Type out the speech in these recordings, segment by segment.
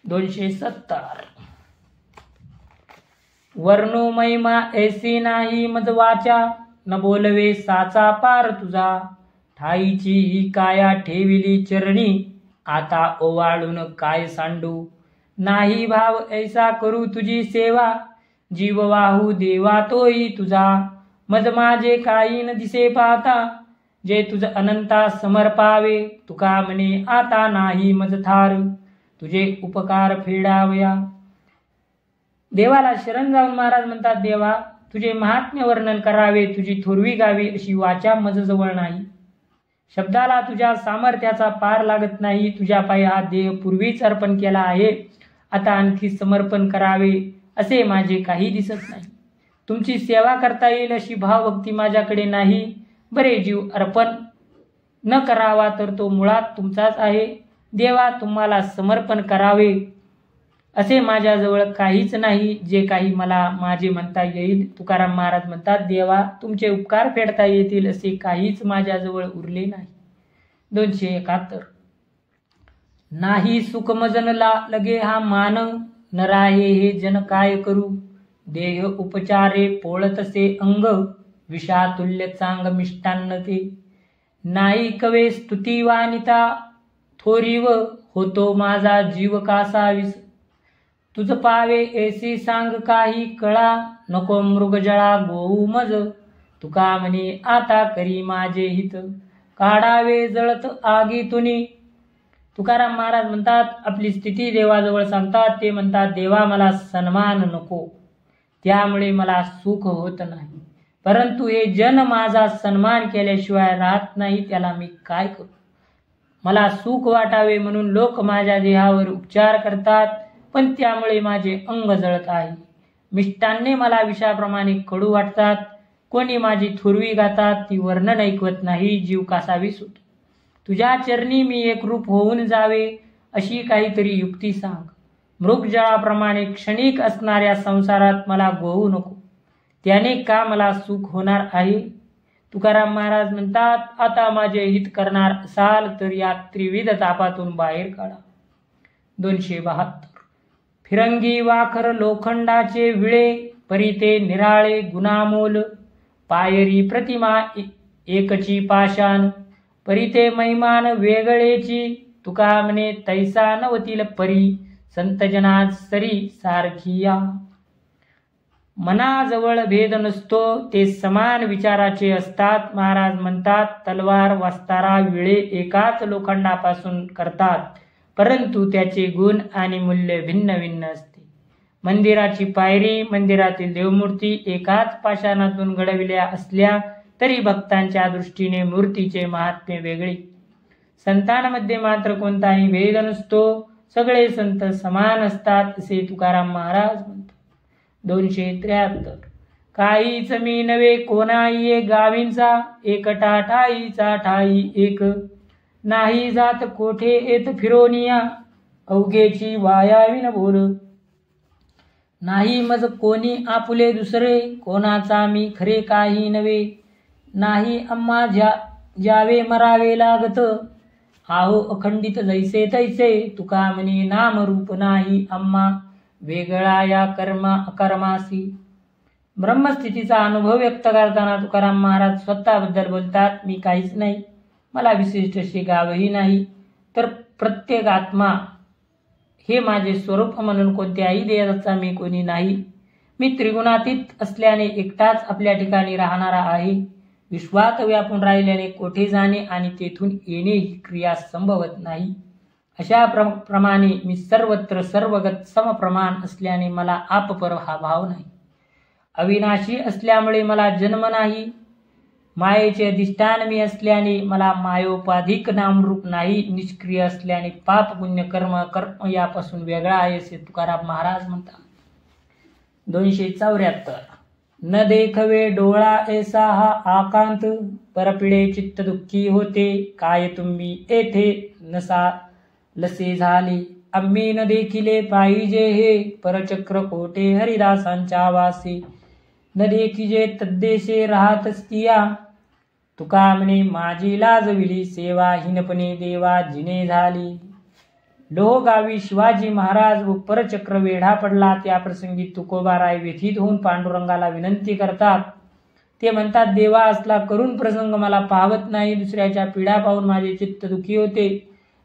270 वर्णो महिमा ऐसी नाही मज वाचा, न बोलवे साचा पार तुझा, ठाईची ही काया ठेविली चरणी, आता ओवाळून काय सांडू, नाही भाव ऐसा करू तुझी सेवा, जीव वाहू देवा तोही तुझा, मज माझे काही न दिसे पाहता, जे तुझ अनंता समर्पावे, तुका म्हणे आता नाही मज थार, तुझे उपकार फेडावया। देवाला शरण जाऊन महाराज म्हणतात, देवा तुझे महात्म्य वर्णन करावे, तुझी थोरवी गावी अशी वाचा मज जवळ नाही, शब्दाला तुझ्या सामर्थ्याचा पार लागत नाही, तुझ्या पायी हा देह पूर्वीच अर्पण केला आहे, आता आणखी समर्पण करावे असे माझे काही दिसत नाही, तुमची सेवा करता येईल अशी भावभक्ती माझ्याकडे नाही, बरे जीव अर्पण न करावा तर तो मुळात तुमचाच आहे, देवा तुम्हाला समर्पण करावे असे माझ्याजवळ काहीच नाही, जे काही मला माझे म्हणता येईल। तुकाराम महाराज म्हणतात, देवा तुमचे उपकार फेडता येतील असे काहीच माझ्याजवळ उरले नाही। 271 नाही सुख मजनला लगे हा मान, न राहे हे जन काय करू, देह उपचारे पोळतसे अंग, विषातुल्य चांग मिष्टान्न ते, नाही कवे स्तुती वानिता थोरीव, होतो माझा जीव कासा विस, तुझ पावे ऐसी सांग काही कळा, नको मृगजळा गोऊ मज, तुका म्हणे आता करी माझे हित, काढावे जळत आगीतुनी। तुकाराम महाराज म्हणतात, आपली स्थिती देवाजवळ सांगतात, ते म्हणतात, देवा मला सन्मान नको, त्यामुळे मला सुख होत नाही, परंतु हे जन माझा सन्मान केल्याशिवाय राहत नाही, त्याला मी काय करू, मला सुख वाटावे म्हणून लोक माझ्या देहावर उपचार करतात, पण त्यामुळे माझे अंग जळत आहे, मिष्टान्ने मला विषाप्रमाणे कडू वाटतात, कोणी माझी थोरवी गातात ती वर्णन ऐकवत नाही, जीव कासावीस होतो, तुझ्या चरणी मी एकरूप होऊन जावे अशी काहीतरी युक्ती सांग, मृगजळाप्रमाणे क्षणिक असणाऱ्या संसारात मला गोवू नको, त्याने का मला सुख होणार आहे। तुकाराम महाराज म्हणतात, आता माझे हित करणार असाल तर या त्रिविध तापातून बाहेर काढा। 272 फिरंगी वाखर लोखंडाचे विळे, परिते निराळे गुणामोल, पायरी प्रतिमा एकची पाषाण, परिते महिमान वेगळेची, तुका म्हणे तैसा नवतील परी, संतजनात सरी सारखी या। मनाजवळ भेद नसतो, ते समान विचाराचे असतात। महाराज म्हणतात, तलवार वस्तारा विळे एकाच लोखंडापासून करतात, परंतु त्याचे गुण आणि मूल्य भिन्न भिन्न असते। मंदिराची पायरी, मंदिरातील देवमूर्ती एकाच पाषाणातून घडविल्या असल्या तरी भक्तांच्या दृष्टीने मूर्तीचे महात्म्य वेगळे। संतांमध्ये मात्र कोणताही भेद नसतो, सगळे संत समान असतात असे तुकाराम महाराज म्हणतात। 273 काहीच मी नवे कोणाही गावींचा, एकटा ठाईचा ठाई एक, नाही जात कोठे येत फिरोनिया, अवघेची वायाविन बोल, नाही मज कोणी आपुले दुसरे, कोणाचा मी खरे काही नवे, नाही आम्हा ज्यावे मरावे लागत, आहो अखंडित जैसे तैसे, तुका म्हणे नाम रूप नाही आम्हा, वेगळा या कर्मा अकर्मासी। ब्रह्मस्थितीचा अनुभव व्यक्त करताना तुकाराम महाराज स्वतःबद्दल बोलतात, मी काहीच नाही, मला विशिष्ट असे गावही नाही, तर प्रत्येक आत्मा हे माझे स्वरूप म्हणून कोणत्याही देहाचा मी कोणी नाही, मी त्रिगुणातीत असल्याने एकटाच आपल्या ठिकाणी राहणारा आहे, विश्वात व्यापून राहिल्याने कोठे जाणे आणि तेथून येणे ही क्रिया संभवत नाही, अशा प्रमाणे मी सर्वत्र सर्वगत समप्रमाण असल्याने मला आपपर हा भाव नाही, अविनाशी असल्यामुळे मला जन्म नाही, मायेचे अधिष्ठान मी असल्याने मला मायोपाधिक नामरूप नाही, निष्क्रिय असल्याने पाप पुण्य कर्म यापासून वेगळा आहे असे तुकाराम महाराज म्हणतात। 274 न देखवे डोळा ऐसा हा आकांत, परपिळे चित्त दुःखी होते, काय तुम्ही येथे नसा लसे झाले, आम्ही न देखिले पाहिजे हे, परचक्र कोटे हरिदासांच्या वासे, न देखिजे तद्देशे राहत स्त्रिया, तुका म्हणे माझी लाजविली सेवा, हीनपणे देवा जिने झाली, लोहगावी शिवाजी महाराज व परचक्र वेढा पडला. त्या प्रसंगी तुकोबाराय व्यथित होऊन पांडुरंगाला विनंती करतात. ते म्हणतात, देवा असला करून प्रसंग मला पाहत नाही. दुसऱ्याच्या पीडा पाहून माझे चित्त दुखी होते.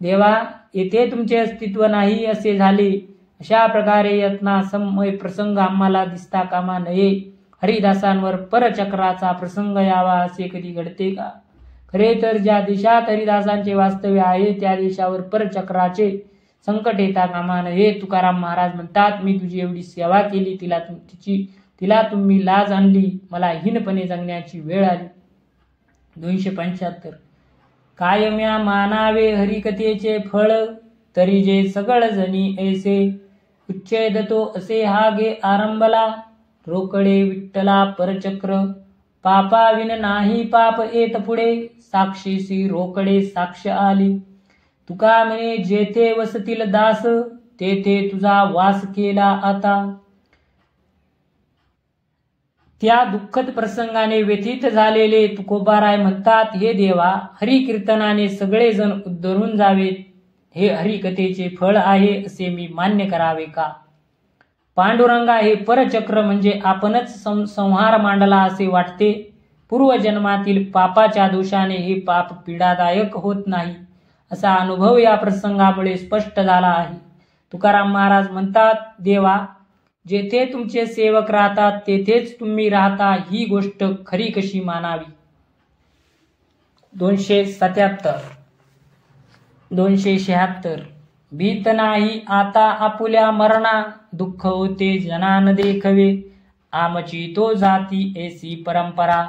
देवा, येथे तुमचे अस्तित्व नाही असे झाले. अशा प्रकारे यत्नासमय प्रसंग आम्हाला दिसता कामा नये. हरिदासांवर परचक्राचा प्रसंग यावा असे कधी घडते का? खरे तर ज्या देशात हरिदासांचे वास्तव्य आहे त्या देशावर परचक्राचे संकट येता कामा नये. तुकाराम महाराज म्हणतात, मी तुझी एवढी सेवा केली, तिला तुम्ही लाज आणली. मला हीनपणे जगण्याची वेळ आली. 275. कायम्या मानावे हरिकथेचे फळ, तरी जे सगळ जणी ऐसे. उच्छेद तो असे हा गे आरंभला, रोकडे विठ्ठला परचक्र. पापाविन नाही पाप येत पुढे, साक्षीसी रोकडे साक्ष आली. तुका म्हणे जेथे वसतील दास, तेथे तुझा वास केला आता. त्या दुःखद प्रसंगाने व्यथित झालेले तुकोबाराय म्हणतात, हे देवा, हरिकीर्तनाने सगळे जण उद्धरून जावेत. हे हरिकथेचे फळ आहे असे मी मान्य करावे का? पांडुरंगा, हे परचक्र म्हणजे आपणच संहार मांडला असे वाटते. पूर्वजन्मातील पापाच्या दोषाने हे पाप पीडादायक होत नाही असा अनुभव या प्रसंगामुळे स्पष्ट झाला आहे. तुकाराम महाराज म्हणतात, देवा, जेथे तुमचे सेवक राहतात तेथेच तुम्ही राहता, ही गोष्ट खरी कशी मानावी? 276. भीत नाही आता आपुल्या मरणा, दुःख होते जनान देखवे. आमची तो जाती ऐसी परंपरा,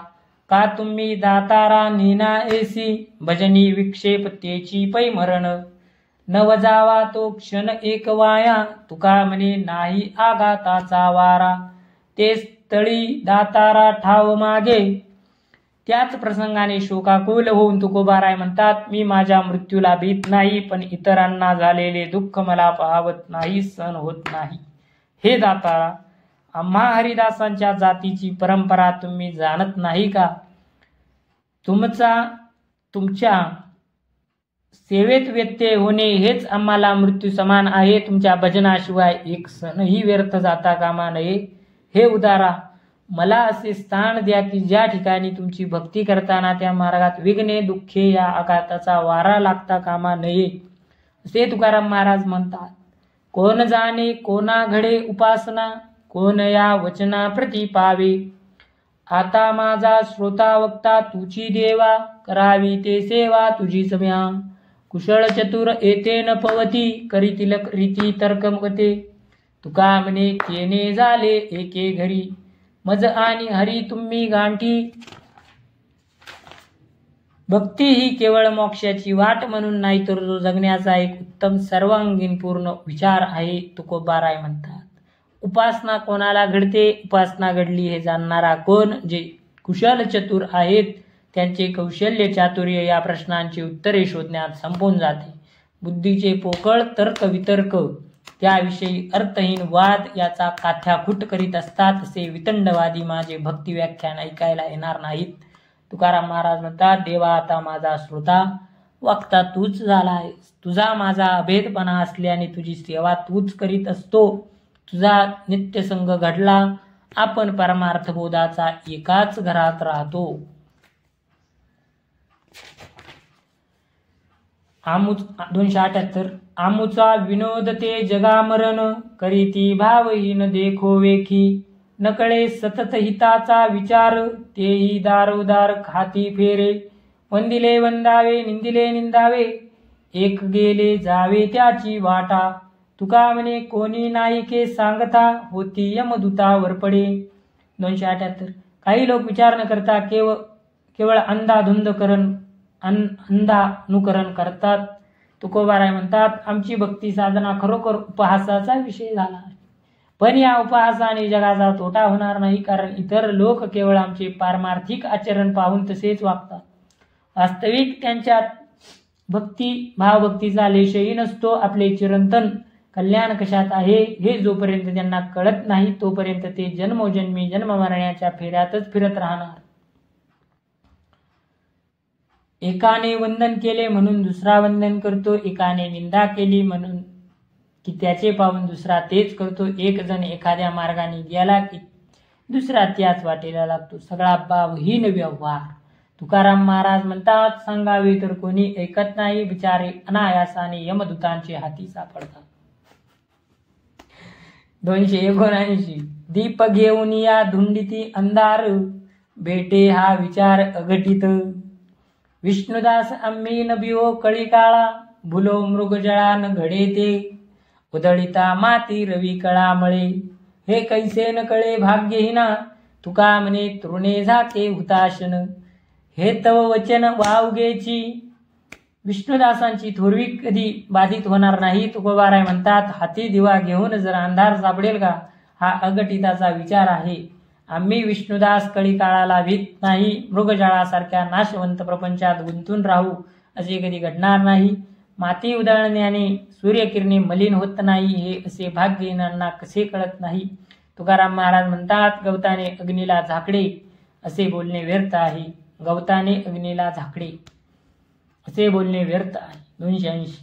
का तुम्ही दातारा नेना ऐसी. भजनी विक्षेप तेची पै मरण, न वजावा तो क्षण एक वाया. तुका म्हणे नाही आघाताचा वारा, तेच तळी दातारा ठाव मागे. त्याच प्रसंगाने शोकाकुल होऊन तुकोबाराय म्हणतात, मी माझ्या मृत्यूला भीत नाही, पण इतरांना झालेले दुःख मला पाहवत नाही, सहन होत नाही. हे दातारा, आम्हा हरिदासांच्या जातीची परंपरा तुम्ही जाणत नाही का? तुमच्या सेवेत व्यत्यय होणे हेच आम्हाला मृत्यू समान आहे. तुमच्या भजनाशिवाय एक क्षणही व्यर्थ जाता कामा नये. हे उदारा, मला असे स्थान द्या की ज्या ठिकाणी तुमची भक्ती करताना त्या मार्गात विघ्ने, दुःखे या आघाताचा वारा लागता कामा नये असे तुकाराम महाराज म्हणतात. कोण जाणे कोणा घडे उपासना, कोण या वचना प्रति पावे. आता माझा श्रोता वक्ता तुझी देवा, करावी ते सेवा तुझी सम्या. कुशळ चतुर येते न पवती, करीतील रीती तर्क मते. तुका म्हणे केने झाले एके घरी, मज आणि हरी तुम्ही गांठी. भक्ती ही केवळ मोक्षाची वाट म्हणून नाही, तर तो जगण्याचा एक उत्तम सर्वांगीण पूर्ण विचार आहे, तुकोबाराय म्हणतात. उपासना कोणाला घडते, उपासना घडली हे जाणणारा कोण? जे कुशल चतुर आहेत त्यांचे कौशल्य चातुर्य या प्रश्नांची उत्तरे शोधण्यात संपून जाते. बुद्धीचे पोकळ तर्क वितर्क त्याविषयी अर्थहीन वाद याचा काथ्याकूट करीत असतात, असे वितंडवादी माझे भक्ती व्याख्यान ऐकायला येणार नाहीत. तुकाराम महाराज म्हणतात, देवा, आता माझा श्रोता वक्ता तूच झाला आहेस. तुझा माझा अभेदपणा असल्याने तुझी सेवा तूच करीत असतो. तुझा नित्यसंग घडला, आपण परमार्थबोधाचा एकाच घरात राहतो. 278. आमुचा विनोद ते जगामरण, करीती भावहीन देखो वेखी. नकळे सतत हिताचा विचार, तेही दारोदार खाती फेरे. वंदिले वंदावे, निंदिले निंदावे, एक गेले जावे त्याची वाटा. तुका म्हणे कोणी नाईके सांगता, होती यमदूतावर पडे. 278. काही लोक विचार न करता केवळ अंधानुकरण करतात. तुकोबाराय म्हणतात, आमची भक्ती साधना खरोखर उपहासाचा विषय झाला आहे. पण या उपहासाने जगाचा तोटा होणार नाही, कारण इतर लोक केवळ आमचे पारमार्थिक आचरण पाहून तसेच वागतात. वास्तविक त्यांच्यात भावभक्तीचा लेशही नसतो. आपले चिरंतन कल्याण कशात आहे हे जोपर्यंत त्यांना कळत नाही तोपर्यंत ते जन्मोजन्मी जन्ममरण्याच्या फेऱ्यातच फिरत राहणार. एकाने वंदन केले म्हणून दुसरा वंदन करतो, एकाने निंदा केली म्हणून की त्याचे पाहून दुसरा तेच करतो. एक जण एखाद्या मार्गाने गेला की दुसरा त्याच वाटेला लागतो. सगळा भावहीन व्यवहार. तुकाराम महाराज म्हणतात, सांगावे तर कोणी ऐकत नाही, बिचारे अनायासाने यमदूतांचे हाती सापडतात. 279. दीप घेऊन या धुंडीती अंधार, भेटे हा विचार अघटित. विष्णुदास आम्ही नबिओ कळी काळा, भुलो मृगजळा न घडे ते. उधळिता माती रवी कळामळे, हे कैसे न कळे भाग्यहीना. तुका म्हणे तृणे झाके हुताशन, हे तव वचन वावगेची. विष्णुदासांची थोरवी कधी बाधित होणार नाही. तुकोबाराय म्हणतात, हाती दिवा घेऊन जर अंधार सापडेल का, हा अघटिताचा विचार आहे. आम्ही विष्णुदास कळी काळाला भीत नाही. मृगजळासारख्या नाशवंत प्रपंचात गुंतून राहू असे कधी घडणार नाही. माती उधळण्याने सूर्यकिरणे मलिन होत नाही, हे असे भाग्यहीनांना कसे कळत नाही. तुकाराम महाराज म्हणतात, गवताने अग्नीला झाकडे असे बोलणे व्यर्थ आहे. गवताने अग्नीला झाकडे असे बोलणे व्यर्थ आहे. 280.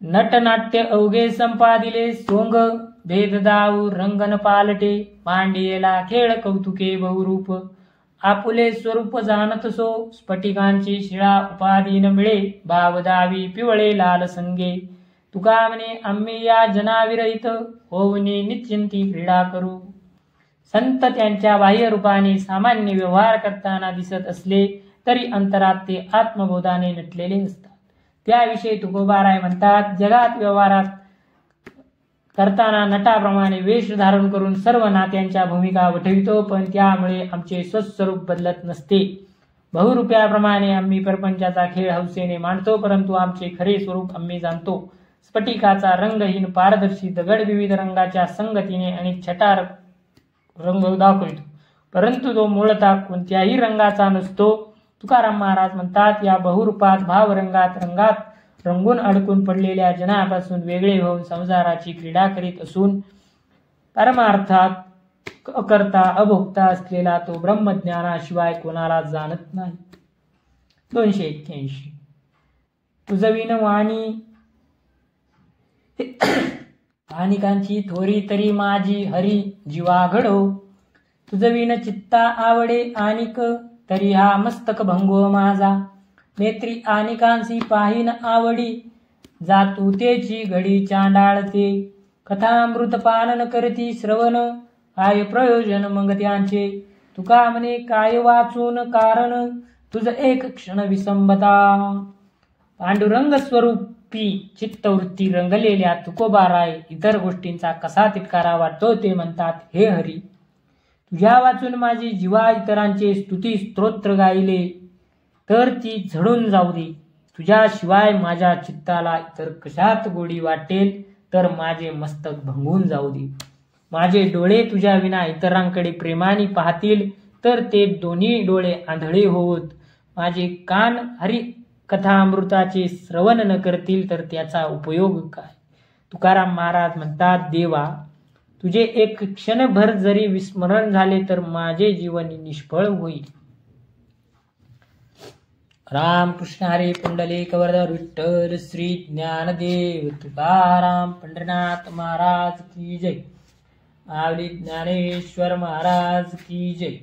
नटनाट्य अवघे संपादिले सोंग, भेददाऊ रंगन पालटे. मांडियेला खेळ कौतुके बहुरूप, आपुले स्वरूप जाणत सो. स्फटिकांची शिळा उपाधीन मिळे, भावदावी पिवळे लाल संगे. तुका म्हणे आम्ही या जनाविरहित, होऊनी निश्चिंती क्रीडा करू. संत त्यांच्या बाह्य रूपाने सामान्य व्यवहार करताना दिसत असले तरी अंतरात ते आत्मबोधाने नटलेले असतात. त्याविषयी तुकोबाराय म्हणतात, जगात व्यवहारात करताना नटाप्रमाणे वेश धारण करून सर्व नात्यांच्या भूमिका वठवितो, पण त्यामुळे आमचे स्वस्वरूप बदलत नसते. बहुरूप्याप्रमाणे आम्ही प्रपंचाचा खेळ हौसेने मांडतो, परंतु आमचे खरे स्वरूप आम्ही जाणतो. स्फटिकाचा रंगहीन पारदर्शी दगड विविध रंगाच्या संगतीने अनेक छटा रंग दाखवितो, परंतु तो मूळतः कोणत्याही रंगाचा नसतो. तुकाराम महाराज म्हणतात, या बहुरूपात रंगात रंगून अडकून पडलेल्या जनापासून वेगळे होऊन संसाराची क्रीडा करीत असून परमार्थात अकर्ता अभोक्ता असलेला तो ब्रह्मज्ञानाशिवाय कोणाला जाणत नाही. 281. तुझविन वाणी अनेकांची थोरी तरी माझी हरी जीवा घडो. तुझविन चित्ता आवडे आनिक, तरी हा मस्तक भंगो माझा. नेत्री अनेकांशी पाहिन आवडी, जातू तेची घडी चांडाळते. कथामृत पानन करती श्रवण, काय प्रयोजन मग त्यांचे. तुका म्हणे काय वाचून कारण, तुझ एक क्षण विसंबता. पांडुरंग स्वरूपी चित्तवृत्ती रंगलेल्या तुकोबाराय इतर गोष्टींचा कसा तिटकारा वाटतो ते म्हणतात, हे हरी, तुझ्या वाचून माझी जीवा इतरांचे स्तुती स्तोत्र गायले तर ती झडून जाऊ दे. तुझ्याशिवाय माझ्या चित्ताला इतर कशात गोडी वाटेल तर माझे मस्तक भंगून जाऊ दे. माझे डोळे तुझ्या विना इतरांकडे प्रेमाने पाहतील तर ते दोन्ही डोळे आंधळे होत. माझे कान हरी कथामृताचे श्रवण न करतील तर त्याचा उपयोग काय. तुकाराम महाराज म्हणतात, देवा, तुझे एक क्षणभर जरी विस्मरण झाले तर माझे जीवन निष्फळ होईल. रामकृष्ण हरी पुंडलिक वरद विठ्ठल श्री ज्ञानदेव तुकाराम पंढरीनाथ महाराज की जय. माऊली ज्ञानेश्वर महाराज की जय.